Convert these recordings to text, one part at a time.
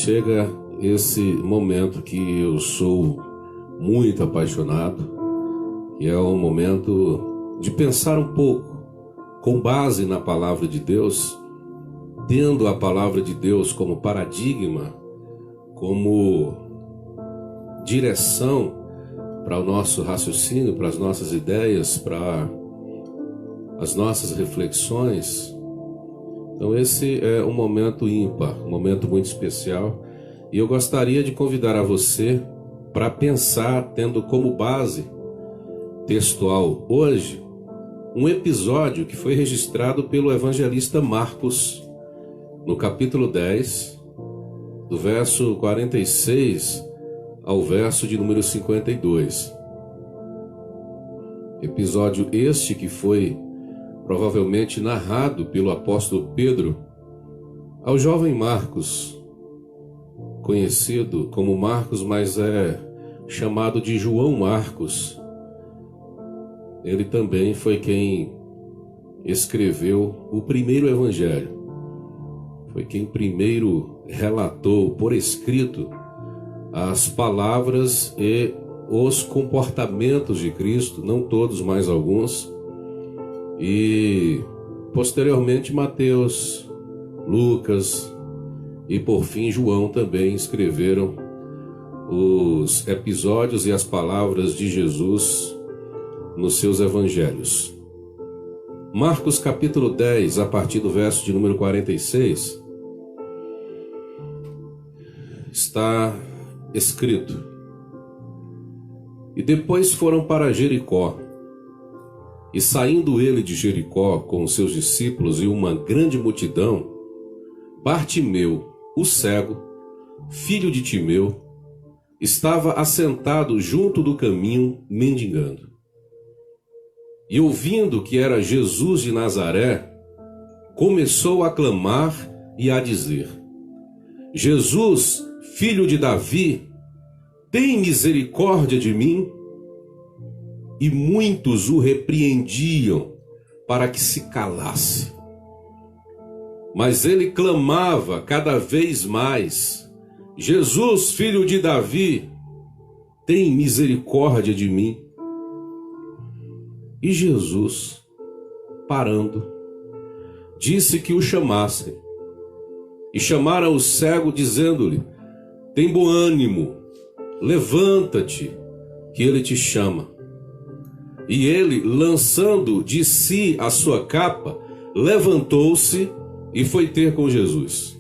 Chega esse momento que eu sou muito apaixonado, que é o momento de pensar um pouco, com base na palavra de Deus, tendo a palavra de Deus como paradigma, como direção para o nosso raciocínio, para as nossas ideias, para as nossas reflexões. Então esse é um momento ímpar, um momento muito especial, e eu gostaria de convidar a você para pensar, tendo como base textual hoje, um episódio que foi registrado pelo evangelista Marcos, no capítulo 10, do verso 46 ao verso de número 52. Episódio este que foi provavelmente narrado pelo apóstolo Pedro ao jovem Marcos, conhecido como Marcos, mas é chamado de João Marcos. Ele também foi quem escreveu o primeiro evangelho. Foi quem primeiro relatou por escrito as palavras e os comportamentos de Cristo, não todos, mas alguns. E posteriormente Mateus, Lucas e por fim João também escreveram os episódios e as palavras de Jesus nos seus evangelhos. Marcos capítulo 10, a partir do verso de número 46, está escrito: E depois foram para Jericó. E saindo ele de Jericó com os seus discípulos e uma grande multidão, Bartimeu, o cego, filho de Timeu, estava assentado junto do caminho, mendigando. E ouvindo que era Jesus de Nazaré, começou a clamar e a dizer: Jesus, filho de Davi, tem misericórdia de mim? E muitos o repreendiam para que se calasse. Mas ele clamava cada vez mais: Jesus, filho de Davi, tem misericórdia de mim. E Jesus, parando, disse que o chamassem. E chamaram o cego, dizendo-lhe: tem bom ânimo, levanta-te, que ele te chama. E ele, lançando de si a sua capa, levantou-se e foi ter com Jesus.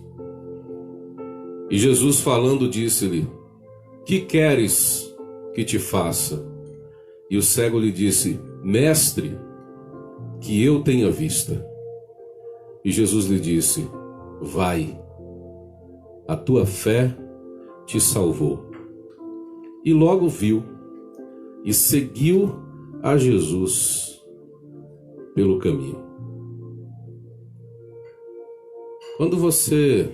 E Jesus falando disse-lhe: que queres que te faça? E o cego lhe disse: Mestre, que eu tenha vista. E Jesus lhe disse: vai, a tua fé te salvou. E logo viu e seguiu a Jesus pelo caminho. Quando você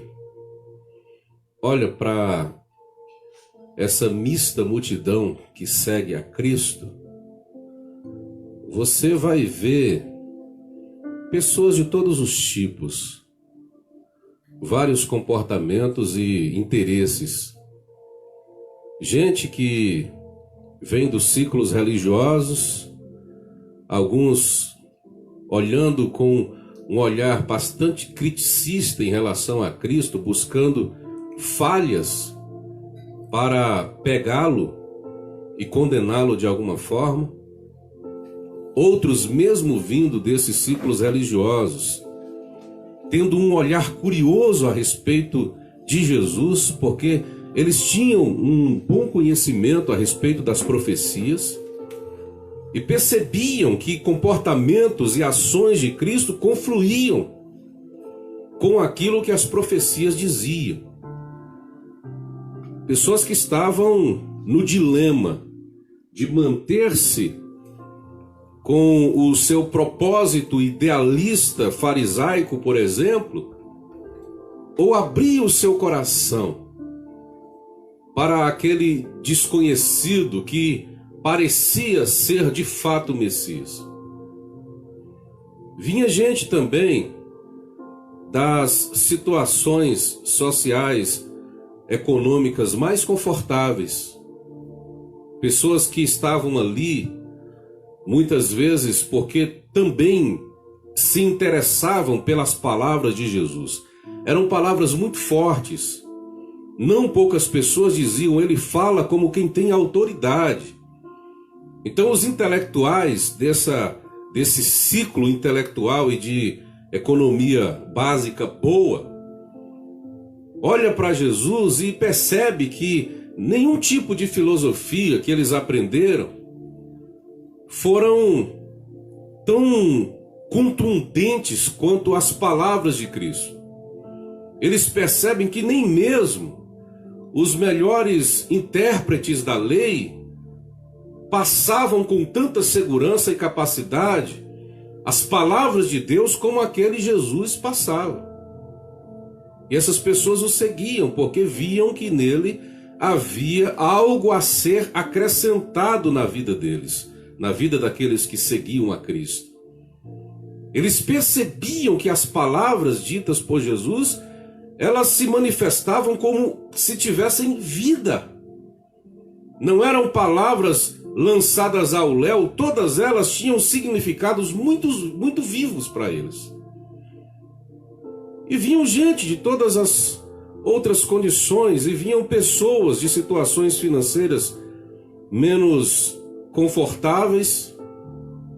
olha para essa mista multidão que segue a Cristo, você vai ver pessoas de todos os tipos, vários comportamentos e interesses. Gente que vem dos ciclos religiosos, alguns olhando com um olhar bastante criticista em relação a Cristo, buscando falhas para pegá-lo e condená-lo de alguma forma. Outros, mesmo vindo desses ciclos religiosos, tendo um olhar curioso a respeito de Jesus, porque eles tinham um bom conhecimento a respeito das profecias e percebiam que comportamentos e ações de Cristo confluíam com aquilo que as profecias diziam. Pessoas que estavam no dilema de manter-se com o seu propósito idealista farisaico, por exemplo, ou abrir o seu coração para aquele desconhecido que parecia ser de fato o Messias. Vinha gente também das situações sociais econômicas mais confortáveis. Pessoas que estavam ali, muitas vezes, porque também se interessavam pelas palavras de Jesus. Eram palavras muito fortes. Não poucas pessoas diziam, ele fala como quem tem autoridade. Então os intelectuais desse ciclo intelectual e de economia básica boa, olha para Jesus e percebe que nenhum tipo de filosofia que eles aprenderam foram tão contundentes quanto as palavras de Cristo. Eles percebem que nem mesmo os melhores intérpretes da lei passavam com tanta segurança e capacidade as palavras de Deus como aquele Jesus passava. E essas pessoas o seguiam porque viam que nele havia algo a ser acrescentado na vida deles, na vida daqueles que seguiam a Cristo. Eles percebiam que as palavras ditas por Jesus, elas se manifestavam como se tivessem vida. Não eram palavras lançadas ao léu, todas elas tinham significados muito vivos para eles. E vinham gente de todas as outras condições, e vinham pessoas de situações financeiras menos confortáveis,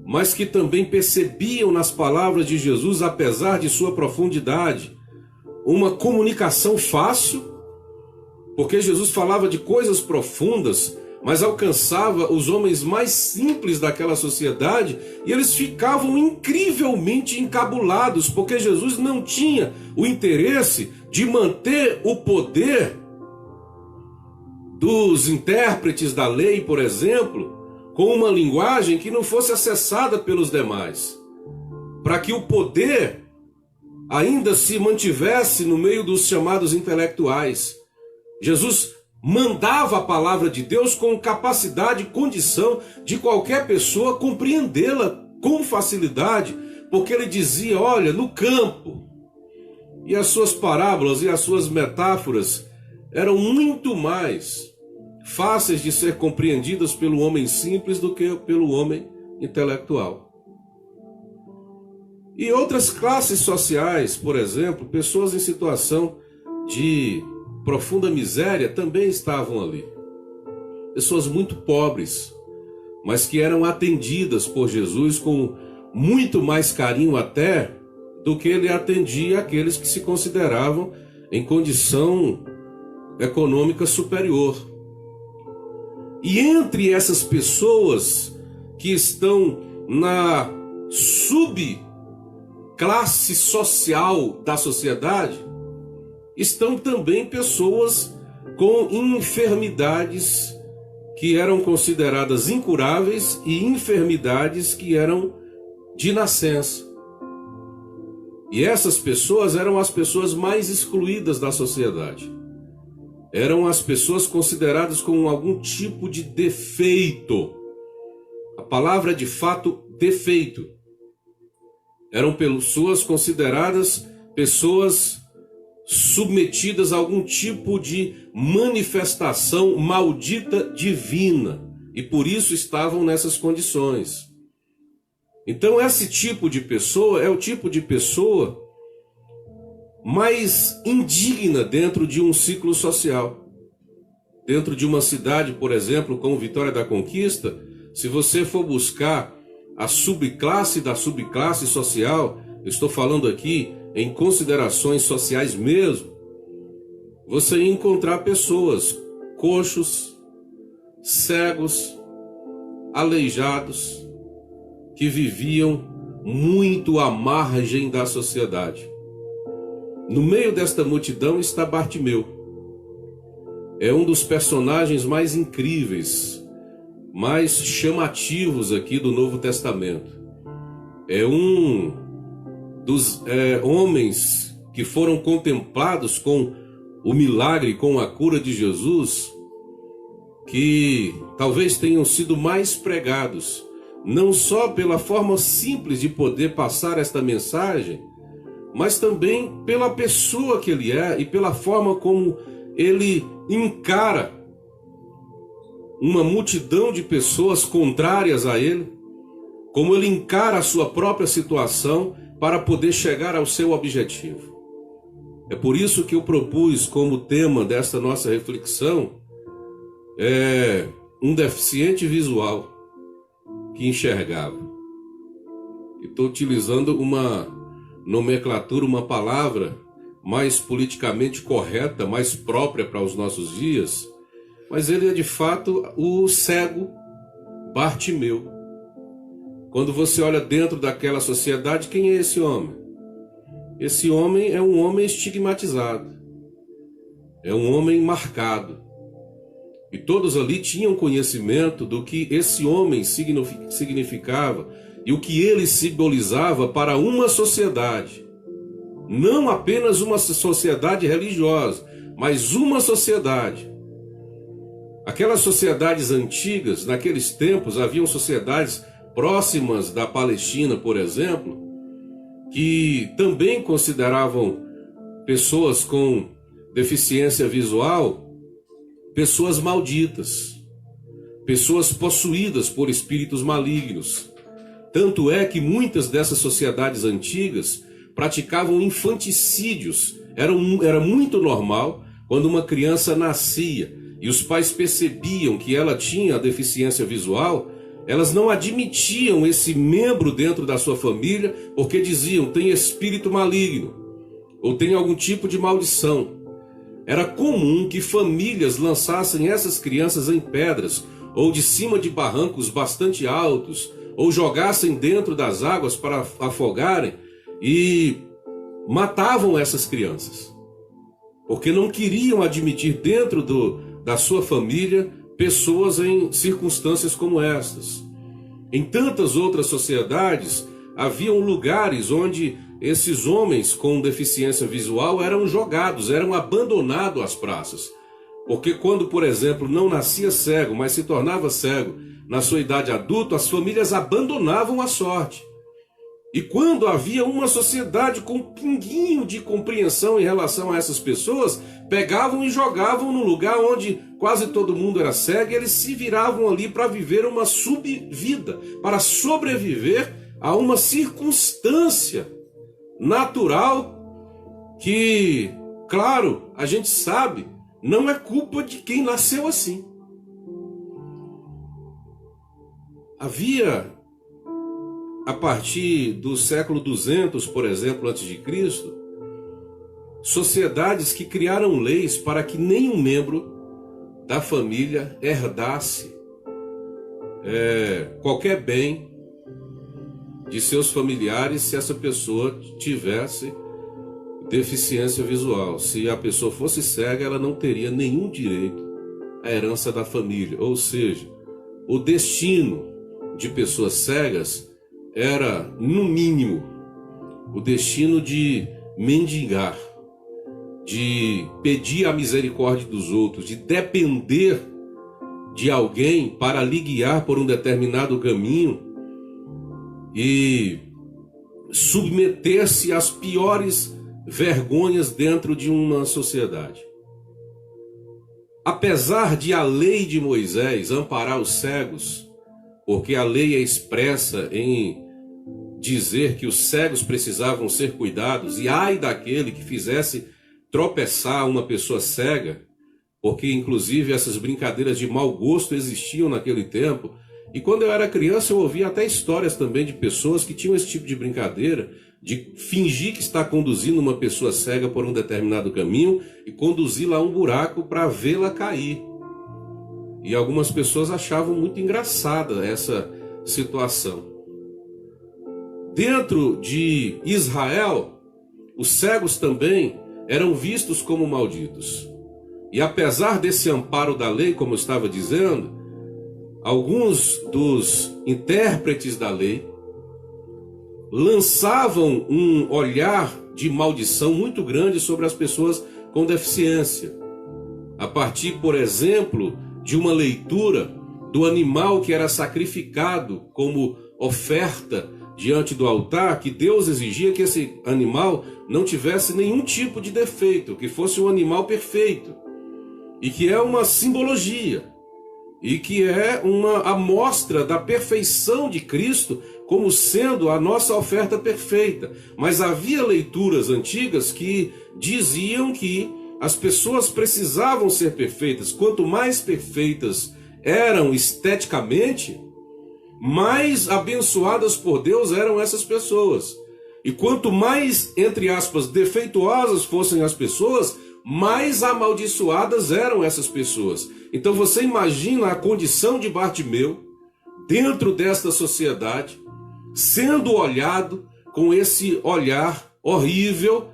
mas que também percebiam nas palavras de Jesus, apesar de sua profundidade, uma comunicação fácil, porque Jesus falava de coisas profundas, mas alcançava os homens mais simples daquela sociedade, e eles ficavam incrivelmente encabulados, porque Jesus não tinha o interesse de manter o poder dos intérpretes da lei, por exemplo, com uma linguagem que não fosse acessada pelos demais, para que o poder ainda se mantivesse no meio dos chamados intelectuais. Jesus mandava a palavra de Deus com capacidade e condição de qualquer pessoa compreendê-la com facilidade, porque ele dizia, olha, no campo. E as suas parábolas e as suas metáforas eram muito mais fáceis de ser compreendidas pelo homem simples do que pelo homem intelectual. E outras classes sociais, por exemplo, pessoas em situação de profunda miséria também estavam ali. Pessoas muito pobres, mas que eram atendidas por Jesus com muito mais carinho até do que ele atendia aqueles que se consideravam em condição econômica superior. E entre essas pessoas que estão na subclasse social da sociedade, estão também pessoas com enfermidades que eram consideradas incuráveis e enfermidades que eram de nascença. E essas pessoas eram as pessoas mais excluídas da sociedade. Eram as pessoas consideradas com algum tipo de defeito. A palavra é de fato defeito. Eram pessoas consideradas pessoas submetidas a algum tipo de manifestação maldita divina, e por isso estavam nessas condições. Então esse tipo de pessoa é o tipo de pessoa mais indigna dentro de um ciclo social. Dentro de uma cidade, por exemplo, como Vitória da Conquista, se você for buscar a subclasse da subclasse social, eu estou falando aqui em considerações sociais mesmo, você ia encontrar pessoas coxos, cegos, aleijados, que viviam muito à margem da sociedade. No meio desta multidão está Bartimeu. É um dos personagens mais incríveis, mais chamativos aqui do Novo Testamento. É um dos homens que foram contemplados com o milagre, com a cura de Jesus, que talvez tenham sido mais pregados, não só pela forma simples de poder passar esta mensagem, mas também pela pessoa que ele é e pela forma como ele encara uma multidão de pessoas contrárias a ele, como ele encara a sua própria situação para poder chegar ao seu objetivo. É por isso que eu propus como tema desta nossa reflexão um deficiente visual que enxergava. Estou utilizando uma nomenclatura, uma palavra mais politicamente correta, mais própria para os nossos dias, mas ele é de fato o cego Bartimeu. Quando você olha dentro daquela sociedade, quem é esse homem? Esse homem é um homem estigmatizado, é um homem marcado. E todos ali tinham conhecimento do que esse homem significava e o que ele simbolizava para uma sociedade. Não apenas uma sociedade religiosa, mas uma sociedade. Aquelas sociedades antigas, naqueles tempos, haviam sociedades próximas da Palestina, por exemplo, que também consideravam pessoas com deficiência visual pessoas malditas, pessoas possuídas por espíritos malignos. Tanto é que muitas dessas sociedades antigas praticavam infanticídios. Era muito normal quando uma criança nascia e os pais percebiam que ela tinha a deficiência visual, elas não admitiam esse membro dentro da sua família porque diziam: tem espírito maligno ou tem algum tipo de maldição. Era comum que famílias lançassem essas crianças em pedras ou de cima de barrancos bastante altos, ou jogassem dentro das águas para afogarem e matavam essas crianças, porque não queriam admitir dentro da sua família pessoas em circunstâncias como estas. Em tantas outras sociedades, haviam lugares onde esses homens com deficiência visual eram jogados, eram abandonados às praças. Porque quando, por exemplo, não nascia cego, mas se tornava cego na sua idade adulta, as famílias abandonavam a sorte. E quando havia uma sociedade com um pinguinho de compreensão em relação a essas pessoas, pegavam e jogavam no lugar onde quase todo mundo era cego, e eles se viravam ali para viver uma subvida, para sobreviver a uma circunstância natural que, claro, a gente sabe, não é culpa de quem nasceu assim. Havia, a partir do século 200, por exemplo, antes de Cristo, sociedades que criaram leis para que nenhum membro da família herdasse qualquer bem de seus familiares se essa pessoa tivesse deficiência visual. Se a pessoa fosse cega, ela não teria nenhum direito à herança da família. Ou seja, o destino de pessoas cegas era, no mínimo, o destino de mendigar, de pedir a misericórdia dos outros, de depender de alguém para lhe guiar por um determinado caminho e submeter-se às piores vergonhas dentro de uma sociedade. Apesar de a lei de Moisés amparar os cegos, porque a lei é expressa em dizer que os cegos precisavam ser cuidados, e ai daquele que fizesse tropeçar uma pessoa cega, porque inclusive essas brincadeiras de mau gosto existiam naquele tempo. E quando eu era criança eu ouvia até histórias também de pessoas que tinham esse tipo de brincadeira, de fingir que está conduzindo uma pessoa cega por um determinado caminho e conduzi-la a um buraco para vê-la cair. E algumas pessoas achavam muito engraçada essa situação. Dentro de Israel, os cegos também eram vistos como malditos. E apesar desse amparo da lei, como eu estava dizendo, alguns dos intérpretes da lei lançavam um olhar de maldição muito grande sobre as pessoas com deficiência. A partir, por exemplo, de uma leitura do animal que era sacrificado como oferta diante do altar, que Deus exigia que esse animal não tivesse nenhum tipo de defeito, que fosse um animal perfeito. e que é uma simbologia, e que é uma amostra da perfeição de Cristo como sendo a nossa oferta perfeita. Mas havia leituras antigas que diziam que as pessoas precisavam ser perfeitas. Quanto mais perfeitas eram esteticamente, mais abençoadas por Deus eram essas pessoas. E quanto mais, entre aspas, defeituosas fossem as pessoas, mais amaldiçoadas eram essas pessoas. Então você imagina a condição de Bartimeu dentro desta sociedade, sendo olhado com esse olhar horrível,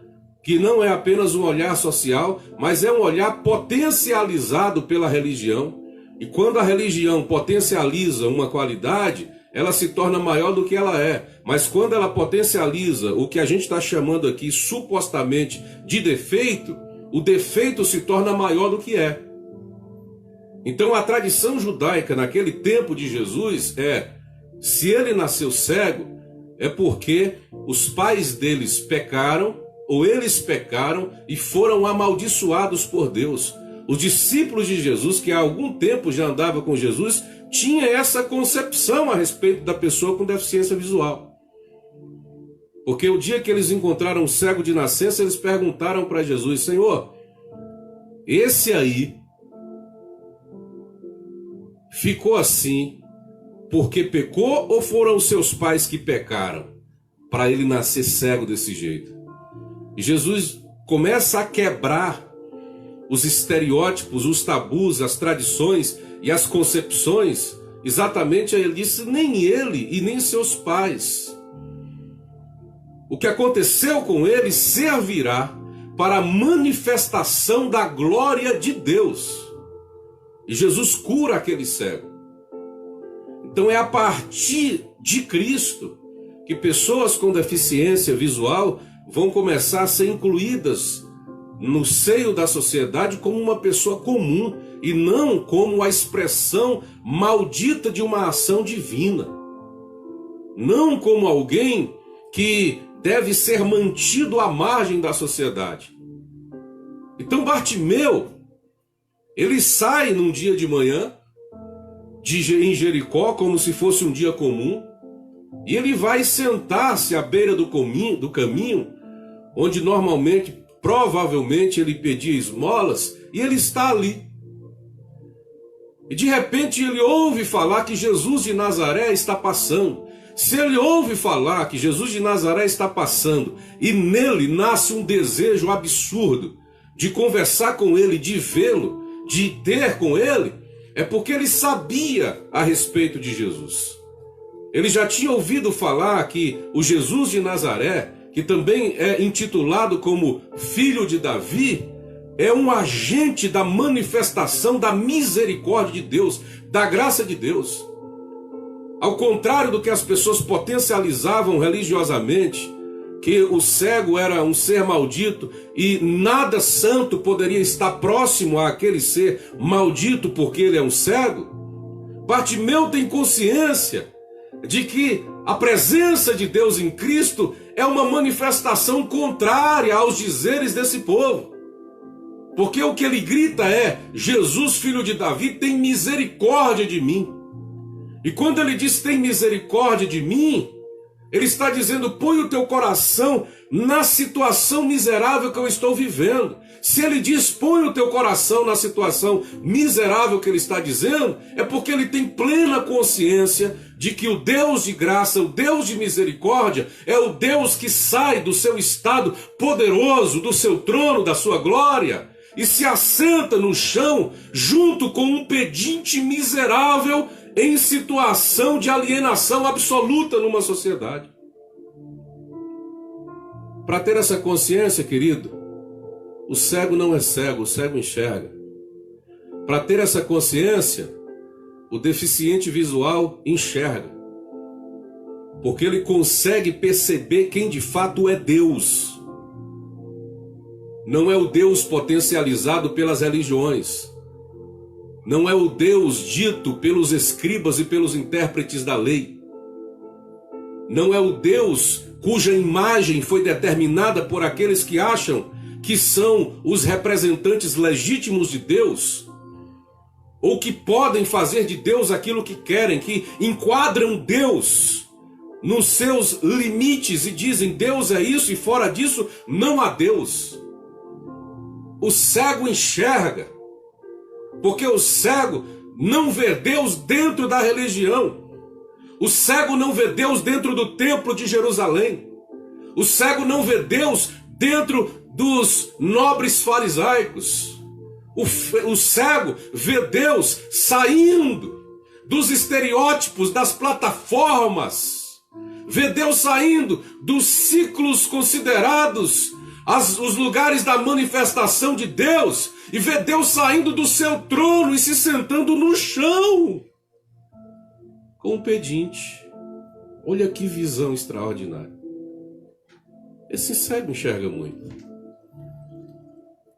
que não é apenas um olhar social, mas é um olhar potencializado pela religião. E quando a religião potencializa uma qualidade, ela se torna maior do que ela é. Mas quando ela potencializa o que a gente está chamando aqui supostamente de defeito, o defeito se torna maior do que é. Então a tradição judaica naquele tempo de Jesus se ele nasceu cego, é porque os pais deles pecaram, ou eles pecaram e foram amaldiçoados por Deus. Os discípulos de Jesus, que há algum tempo já andavam com Jesus, tinham essa concepção a respeito da pessoa com deficiência visual. Porque o dia que eles encontraram um cego de nascença, eles perguntaram para Jesus: Senhor, esse aí ficou assim porque pecou ou foram os seus pais que pecaram para ele nascer cego desse jeito? E Jesus começa a quebrar os estereótipos, os tabus, as tradições e as concepções. Exatamente, ele disse: nem ele e nem seus pais. O que aconteceu com ele servirá para a manifestação da glória de Deus. E Jesus cura aquele cego. Então é a partir de Cristo que pessoas com deficiência visual vão começar a ser incluídas no seio da sociedade como uma pessoa comum e não como a expressão maldita de uma ação divina. Não como alguém que deve ser mantido à margem da sociedade. Então Bartimeu, ele sai num dia de manhã em Jericó como se fosse um dia comum, e ele vai sentar-se à beira do caminho, onde normalmente, provavelmente, ele pedia esmolas, e ele está ali. E de repente ele ouve falar que Jesus de Nazaré está passando. Se ele ouve falar que Jesus de Nazaré está passando, e nele nasce um desejo absurdo de conversar com ele, de vê-lo, de ter com ele, é porque ele sabia a respeito de Jesus. Ele já tinha ouvido falar que o Jesus de Nazaré, que também é intitulado como Filho de Davi, é um agente da manifestação da misericórdia de Deus, da graça de Deus. Ao contrário do que as pessoas potencializavam religiosamente, que o cego era um ser maldito e nada santo poderia estar próximo àquele ser maldito porque ele é um cego, Bartimeu tem consciência de que a presença de Deus em Cristo é uma manifestação contrária aos dizeres desse povo. Porque o que ele grita é: Jesus, filho de Davi, tem misericórdia de mim. E quando ele diz tem misericórdia de mim, ele está dizendo: põe o teu coração na situação miserável que eu estou vivendo. Se ele diz põe o teu coração na situação miserável que ele está dizendo, é porque ele tem plena consciência de que o Deus de graça, o Deus de misericórdia, é o Deus que sai do seu estado poderoso, do seu trono, da sua glória, e se assenta no chão junto com um pedinte miserável em situação de alienação absoluta numa sociedade. Para ter essa consciência, querido, o cego não é cego, o cego enxerga. Para ter essa consciência, o deficiente visual enxerga. Porque ele consegue perceber quem de fato é Deus. Não é o Deus potencializado pelas religiões. Não é o Deus dito pelos escribas e pelos intérpretes da lei. Não é o Deus cuja imagem foi determinada por aqueles que acham que são os representantes legítimos de Deus, ou que podem fazer de Deus aquilo que querem, que enquadram Deus nos seus limites e dizem Deus é isso e fora disso não há Deus. O cego enxerga, porque o cego não vê Deus dentro da religião. O cego não vê Deus dentro do templo de Jerusalém. O cego não vê Deus dentro dos nobres farisaicos. O cego vê Deus saindo dos estereótipos, das plataformas. Vê Deus saindo dos ciclos considerados os lugares da manifestação de Deus. E vê Deus saindo do seu trono e se sentando no chão com um pedinte. Olha que visão extraordinária. Esse cego enxerga muito.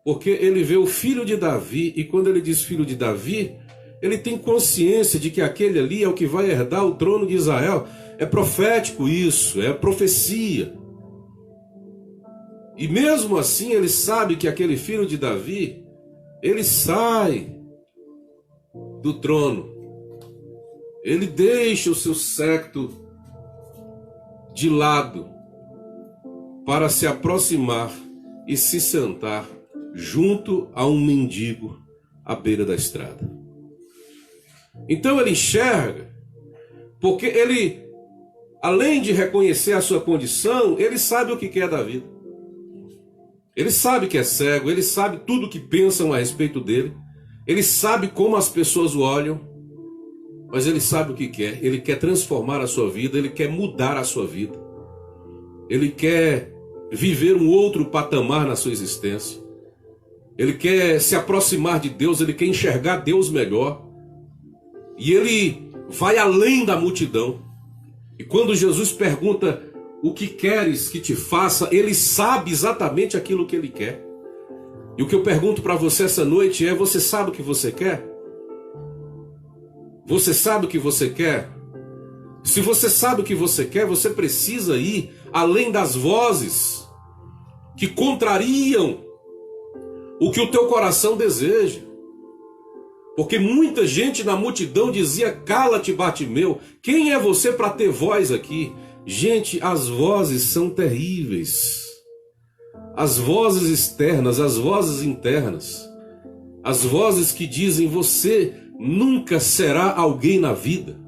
Porque ele vê o filho de Davi, e quando ele diz filho de Davi, ele tem consciência de que aquele ali é o que vai herdar o trono de Israel. É profético isso, é profecia. E mesmo assim ele sabe que aquele filho de Davi, ele sai do trono. Ele deixa o seu séquito de lado para se aproximar e se sentar junto a um mendigo à beira da estrada. Então ele enxerga, porque ele, além de reconhecer a sua condição, ele sabe o que quer da vida. Ele sabe que é cego, ele sabe tudo o que pensam a respeito dele, ele sabe como as pessoas o olham, mas ele sabe o que quer. Ele quer transformar a sua vida, ele quer mudar a sua vida, ele quer viver um outro patamar na sua existência, ele quer se aproximar de Deus, ele quer enxergar Deus melhor, e ele vai além da multidão. E quando Jesus pergunta: o que queres que te faça? Ele sabe exatamente aquilo que ele quer. E o que eu pergunto para você essa noite é: você sabe o que você quer? Você sabe o que você quer? Se você sabe o que você quer, você precisa ir além das vozes que contrariam o que o teu coração deseja. Porque muita gente na multidão dizia: cala-te, Bartimeu, quem é você para ter voz aqui? Gente, as vozes são terríveis. As vozes externas, as vozes internas, as vozes que dizem você nunca será alguém na vida.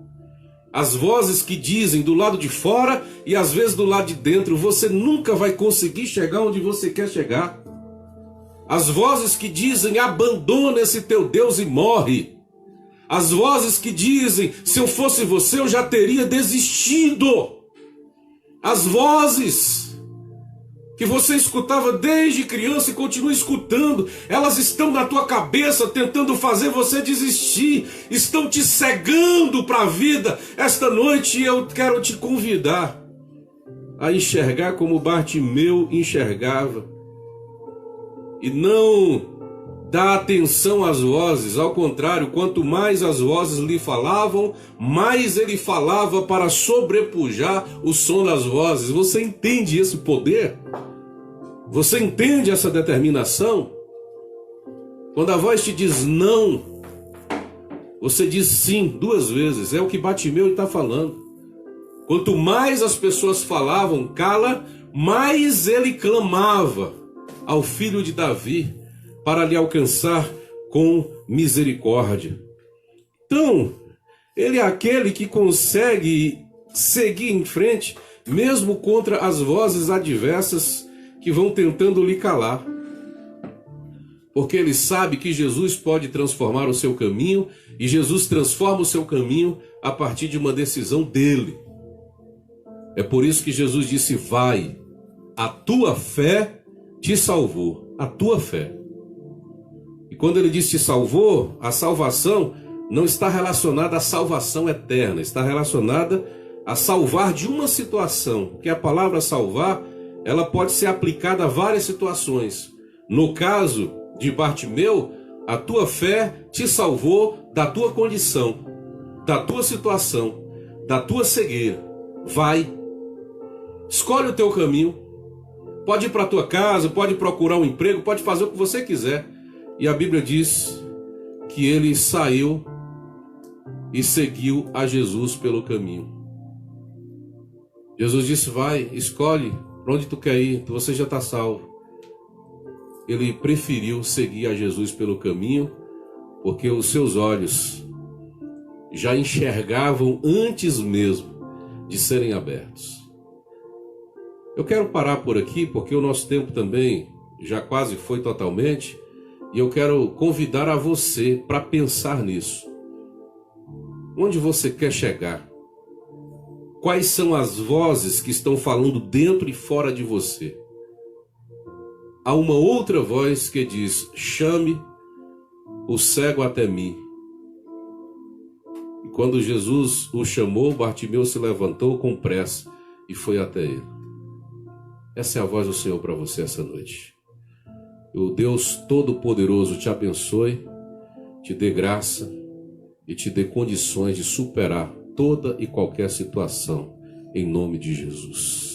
As vozes que dizem do lado de fora e às vezes do lado de dentro, você nunca vai conseguir chegar onde você quer chegar. As vozes que dizem: abandona esse teu Deus e morre. As vozes que dizem: se eu fosse você eu já teria desistido. As vozes que você escutava desde criança e continua escutando, elas estão na tua cabeça tentando fazer você desistir, estão te cegando para a vida. Esta noite eu quero te convidar a enxergar como Bartimeu enxergava e não dar atenção às vozes. Ao contrário, quanto mais as vozes lhe falavam, mais ele falava para sobrepujar o som das vozes. Você entende esse poder? Você entende essa determinação? Quando a voz te diz não, você diz sim 2 vezes. É o que Bartimeu está falando. Quanto mais as pessoas falavam cala, mais ele clamava ao filho de Davi para lhe alcançar com misericórdia. Então, ele é aquele que consegue seguir em frente, mesmo contra as vozes adversas que vão tentando lhe calar. Porque ele sabe que Jesus pode transformar o seu caminho, e Jesus transforma o seu caminho a partir de uma decisão dele. É por isso que Jesus disse: vai, a tua fé te salvou, a tua fé. E quando ele diz te salvou, a salvação não está relacionada à salvação eterna, está relacionada a salvar de uma situação, que a palavra salvar, ela pode ser aplicada a várias situações. No caso de Bartimeu, a tua fé te salvou da tua condição, da tua situação, da tua cegueira. Vai, escolhe o teu caminho, Pode ir para a tua casa, pode procurar um emprego, pode fazer o que você quiser. E a Bíblia diz que ele saiu e seguiu a Jesus pelo caminho. Jesus disse: vai, escolhe para onde tu quer ir, você já está salvo. Ele preferiu seguir a Jesus pelo caminho, porque os seus olhos já enxergavam antes mesmo de serem abertos. Eu quero parar por aqui, porque o nosso tempo também já quase foi totalmente, e eu quero convidar a você para pensar nisso. Onde você quer chegar? Quais são as vozes que estão falando dentro e fora de você? Há uma outra voz que diz: chame o cego até mim. E quando Jesus o chamou, Bartimeu se levantou com pressa e foi até ele. Essa é a voz do Senhor para você essa noite. O Deus Todo-Poderoso te abençoe, te dê graça e te dê condições de superar toda e qualquer situação, em nome de Jesus.